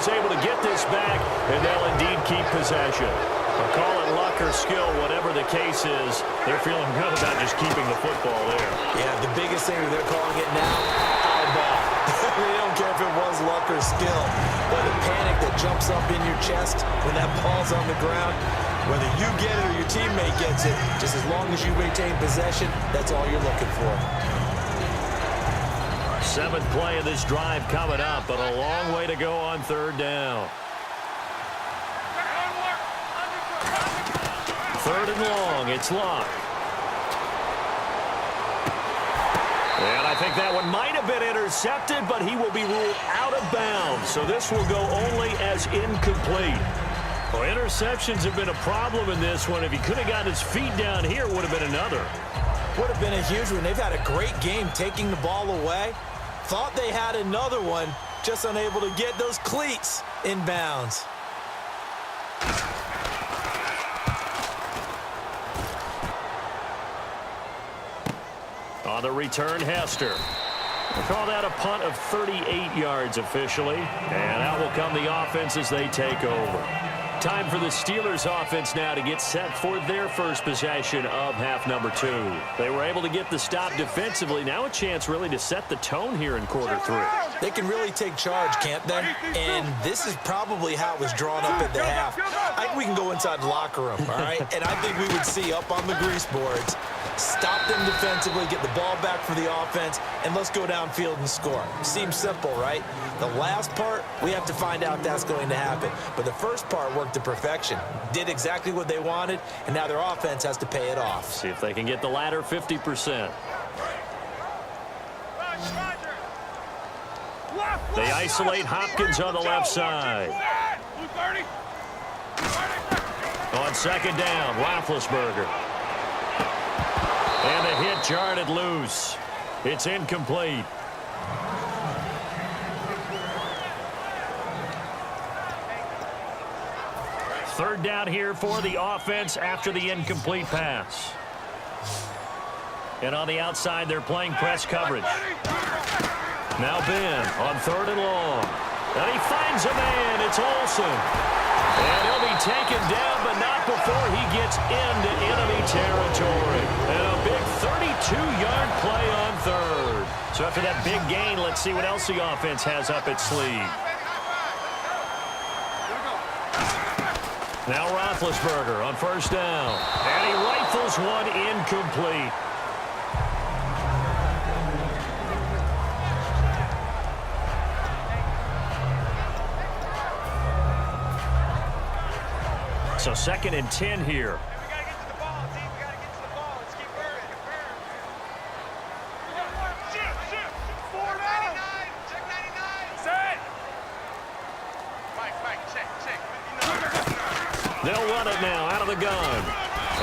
is able to get this back, and they'll indeed keep possession. I'll call it luck or skill, whatever the case is. They're feeling good about just keeping the football there. Yeah, the biggest thing that they're calling it now, our ball. They don't care if it was luck or skill. But the panic that jumps up in your chest when that ball's on the ground, whether you get it or your teammate gets it, just as long as you retain possession, that's all you're looking for. Seventh play of this drive coming up, but a long way to go on third down. Third and long, it's Locke. And I think that one might have been intercepted, but he will be ruled out of bounds. So this will go only as incomplete. Well, interceptions have been a problem in this one. If he could have gotten his feet down here, it would have been another. Would have been a huge one. They've had a great game taking the ball away. Thought they had another one, just unable to get those cleats in bounds. On the return, Hester. We'll call that a punt of 38 yards officially. And out will come the offense as they take over. Time for the Steelers offense now to get set for their first possession of half number 2. They were able to get the stop defensively. Now a chance really to set the tone here in quarter 3. They can really take charge, can't they? And this is probably how it was drawn up at the half. I think we can go inside the locker room, all right? And I think we would see up on the grease boards, stop them defensively, get the ball back for the offense, and let's go downfield and score. Seems simple, right? The last part, we have to find out if that's going to happen. But the first part worked to perfection. Did exactly what they wanted, and now their offense has to pay it off. See if they can get the latter 50%. They isolate Hopkins on the left side. On second down, Roethlisberger. And the hit jarred it loose. It's incomplete. Third down here for the offense after the incomplete pass. And on the outside, they're playing press coverage. Now Ben on third and long. And he finds a man. It's Olsen. And he'll be taken down, but not before he gets into enemy territory. And a big 32-yard play on third. So after that big gain, let's see what else the offense has up its sleeve. Now Roethlisberger on first down. And he rifles one incomplete. So second and 10 here. We got to get to the ball, team. We got to get to the ball. Let's keep burning. Shoot. 499. Check 99. Set. Mike, check. They'll run it now out of the gun.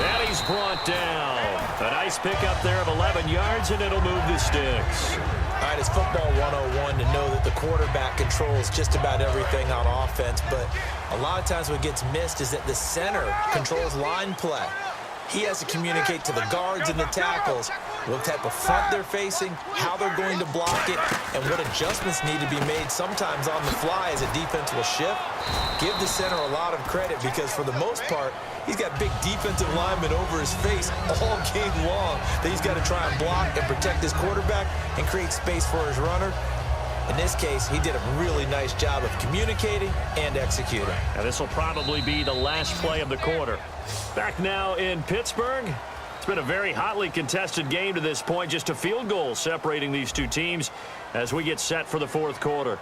And he's brought down. A nice pickup there of 11 yards, and it'll move the sticks. All right, it's football 101 to know that the quarterback controls just about everything on offense, but a lot of times what gets missed is that the center controls line play. He has to communicate to the guards and the tackles what type of front they're facing, how they're going to block it, and what adjustments need to be made sometimes on the fly as a defense will shift. Give the center a lot of credit because for the most part, he's got big defensive linemen over his face all game long that he's got to try and block and protect his quarterback and create space for his runner. In this case, he did a really nice job of communicating and executing. And this will probably be the last play of the quarter. Back now in Pittsburgh. It's been a very hotly contested game to this point. Just a field goal separating these two teams as we get set for the fourth quarter.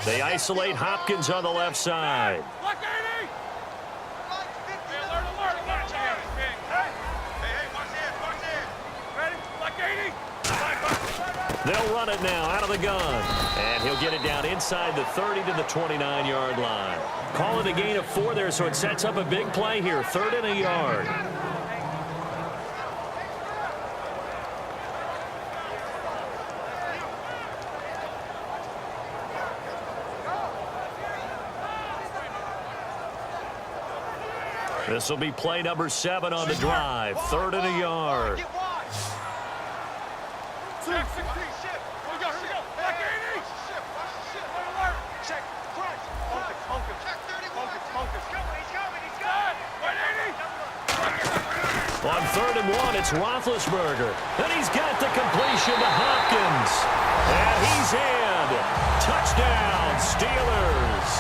They isolate Hopkins on the left side. They'll run it now out of the gun. And he'll get it down inside the 30 to the 29-yard line. Call it a gain of 4 there, so it sets up a big play here. 3rd and a yard. This will be play number 7 on the drive. 3rd and a yard. On 3rd and 1, it's Roethlisberger. And he's got the completion to Hopkins. And he's in. Touchdown, Steelers.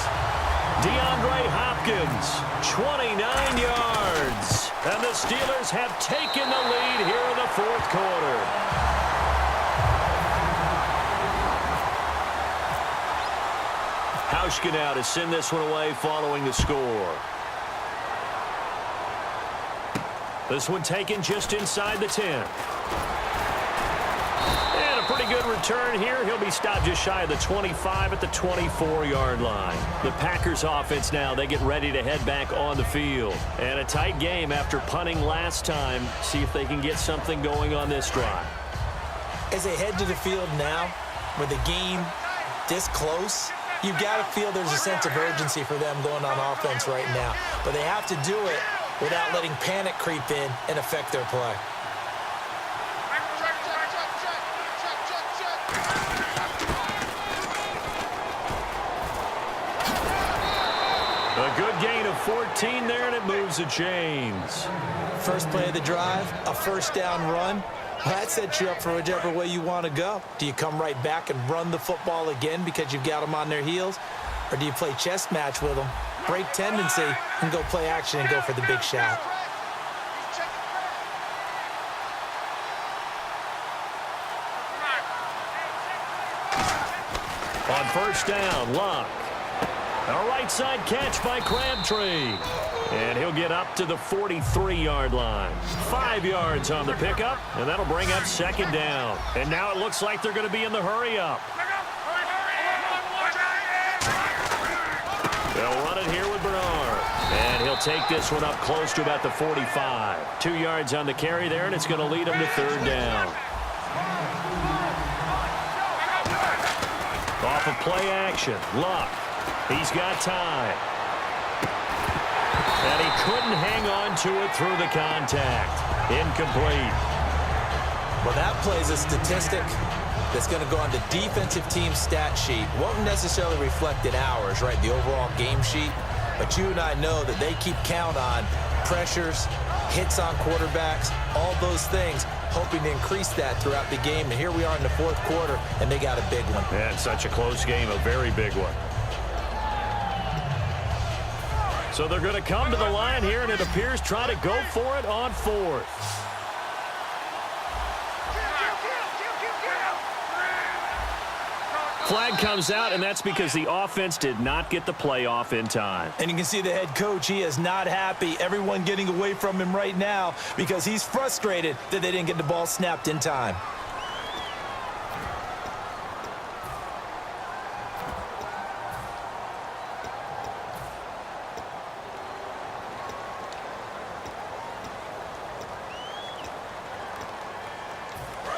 DeAndre Hopkins, 29 yards. And the Steelers have taken the lead here in the 4th quarter. Hauschka now to send this one away following the score. This one taken just inside the 10. And a pretty good return here. He'll be stopped just shy of the 25 at the 24-yard line. The Packers offense now, they get ready to head back on the field. And a tight game after punting last time. See if they can get something going on this drive. As they head to the field now, with the game this close, you've got to feel there's a sense of urgency for them going on offense right now. But they have to do it without letting panic creep in and affect their play. A good gain of 14 there, and it moves the chains. First play of the drive, a first down run. Well, that sets you up for whichever way you want to go. Do you come right back and run the football again because you've got them on their heels? Or do you play chess match with them, break tendency, and go play action and go for the big shot? On first down, Luck. A right side catch by Crabtree. And he'll get up to the 43-yard line. 5 yards on the pickup, and that'll bring up 2nd down. And now it looks like they're going to be in the hurry-up. They'll run it here with Bernard. And he'll take this one up close to about the 45. 2 yards on the carry there, and it's going to lead him to 3rd down. Off of play action, Luck. He's got time. And he couldn't hang on to it through the contact. Incomplete. Well, that plays a statistic that's going to go on the defensive team stat sheet. Won't necessarily reflect in ours, right, the overall game sheet. But you and I know that they keep count on pressures, hits on quarterbacks, all those things, hoping to increase that throughout the game. And here we are in the 4th quarter, and they got a big one. And such a close game, a very big one. So they're going to come to the line here, and it appears try to go for it on 4th. Flag comes out, and that's because the offense did not get the play off in time. And you can see the head coach, he is not happy. Everyone getting away from him right now because he's frustrated that they didn't get the ball snapped in time.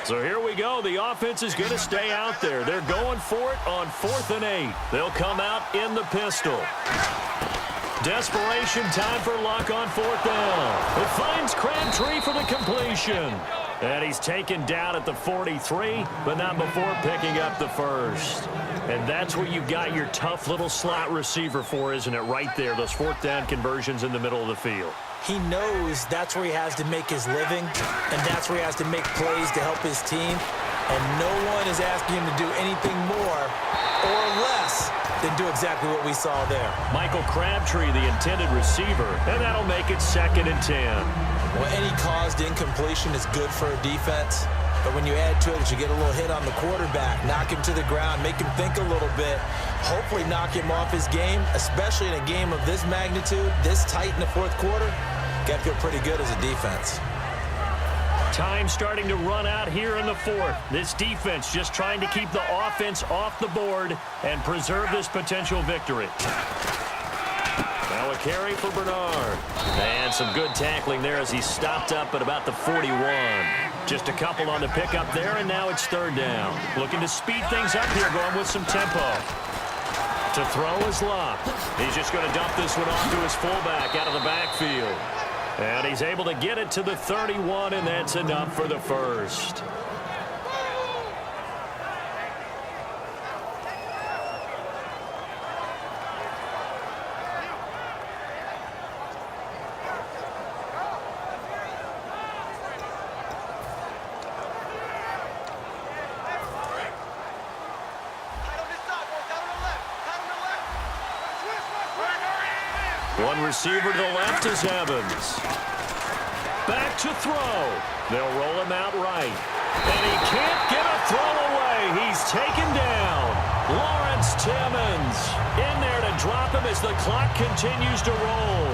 So here we go. The offense is going to stay out there. They're going for it on 4th and 8. They'll come out in the pistol. Desperation time for Luck on 4th down. It finds Crabtree for the completion. And he's taken down at the 43, but not before picking up the first. And that's what you've got your tough little slot receiver for, isn't it? Right there, those 4th down conversions in the middle of the field. He knows that's where he has to make his living, and that's where he has to make plays to help his team. And no one is asking him to do anything more or less than do exactly what we saw there. Michael Crabtree, the intended receiver, and that'll make it 2nd and 10. Well, any caused incompletion is good for a defense. But when you add to it, you get a little hit on the quarterback, knock him to the ground, make him think a little bit, hopefully knock him off his game, especially in a game of this magnitude, this tight in the 4th quarter. Got to feel pretty good as a defense. Time starting to run out here in the 4th. This defense just trying to keep the offense off the board and preserve this potential victory. Now a carry for Bernard. And some good tackling there as he stopped up at about the 41. Just a couple on the pickup there, and now it's 3rd down. Looking to speed things up here, going with some tempo. To To throw is Locke. He's just going to dump this one off to his fullback out of the backfield. And he's able to get it to the 31, and that's enough for the first. One Receiver to the left is Evans. Back to throw. They'll roll him out right. And he can't get a throw away. He's taken down. Lawrence Timmons in there to drop him as the clock continues to roll.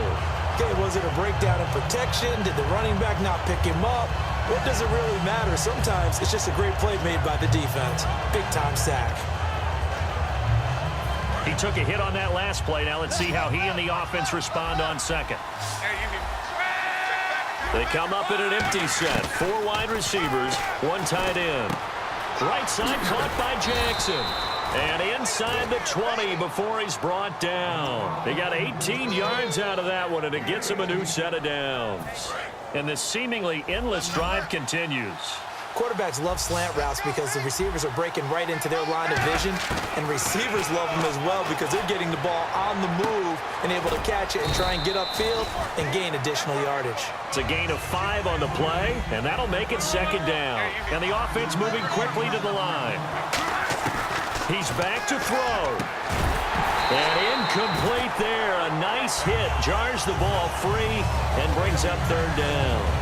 Okay, was it a breakdown in protection? Did the running back not pick him up? What does it really matter? Sometimes it's just a great play made by the defense. Big-time sack. He took a hit on that last play. Now let's see how he and the offense respond on second. They come up in an empty set. 4 wide receivers, 1 tight end. Right side caught by Jackson. And inside the 20 before he's brought down. He got 18 yards out of that one, and it gets him a new set of downs. And this seemingly endless drive continues. Quarterbacks love slant routes because the receivers are breaking right into their line of vision, and receivers love them as well because they're getting the ball on the move and able to catch it and try and get upfield and gain additional yardage. It's a gain of 5 on the play, and that'll make it second down. And the offense moving quickly to the line. He's back to throw. And incomplete there. A nice hit. Jars the ball free and brings up third down.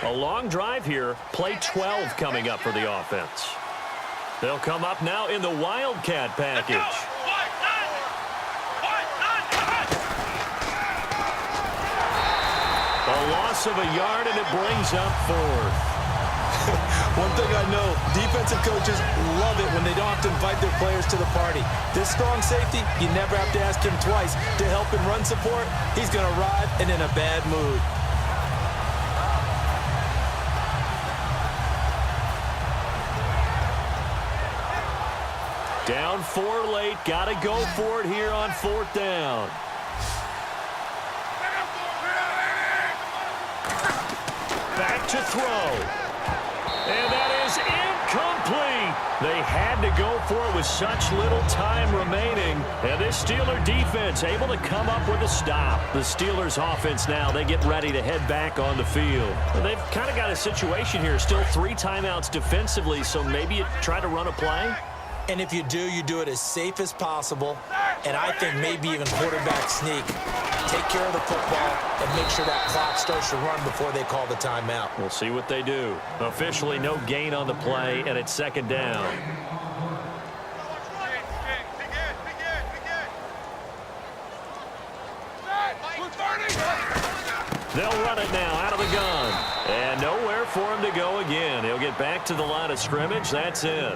A long drive here. Play 12 coming up for the offense. They'll come up now in the Wildcat package. A loss of a yard, and it brings up 4th. One thing I know, defensive coaches love it when they don't have to invite their players to the party. This strong safety, you never have to ask him twice to help in run support. He's going to arrive and in a bad mood. Down 4 late. Got to go for it here on 4th down. Back to throw. And that is incomplete. They had to go for it with such little time remaining. And this Steeler defense able to come up with a stop. The Steelers offense now, they get ready to head back on the field. And they've kind of got a situation here. Still 3 timeouts defensively, so maybe you try to run a play. And if you do it as safe as possible, and I think maybe even quarterback sneak. Take care of the football and make sure that clock starts to run before they call the timeout. We'll see what they do. Officially no gain on the play, and it's second down. They'll run it now out of the gun. And nowhere for him to go again. He'll get back to the line of scrimmage. That's it.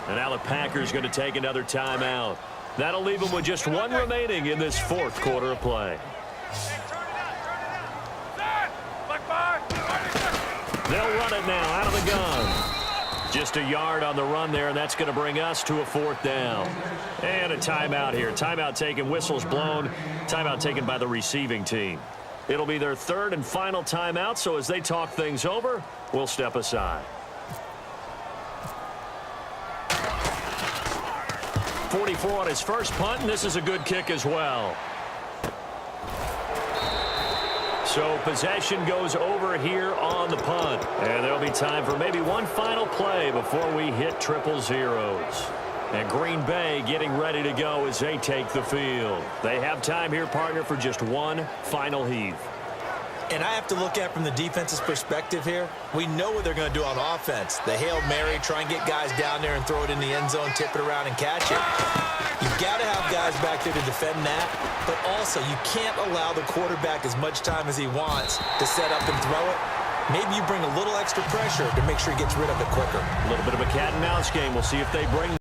And now the Packers going to take another timeout. That'll leave them with just 1 remaining in this 4th quarter of play. They'll run it now out of the gun. Just a yard on the run there, and that's going to bring us to a 4th down. And a timeout here. Timeout taken, whistles blown. Timeout taken by the receiving team. It'll be their 3rd and final timeout, so as they talk things over, we'll step aside. 44 on his first punt, and this is a good kick as well. So possession goes over here on the punt. And there'll be time for maybe one final play before we hit triple zeros. And Green Bay getting ready to go as they take the field. They have time here, partner, for just one final heave. And I have to look at from the defense's perspective here. We know what they're going to do on offense. The Hail Mary, try and get guys down there and throw it in the end zone, tip it around and catch it. You've got to have guys back there to defend that. But also, you can't allow the quarterback as much time as he wants to set up and throw it. Maybe you bring a little extra pressure to make sure he gets rid of it quicker. A little bit of a cat and mouse game. We'll see if they bring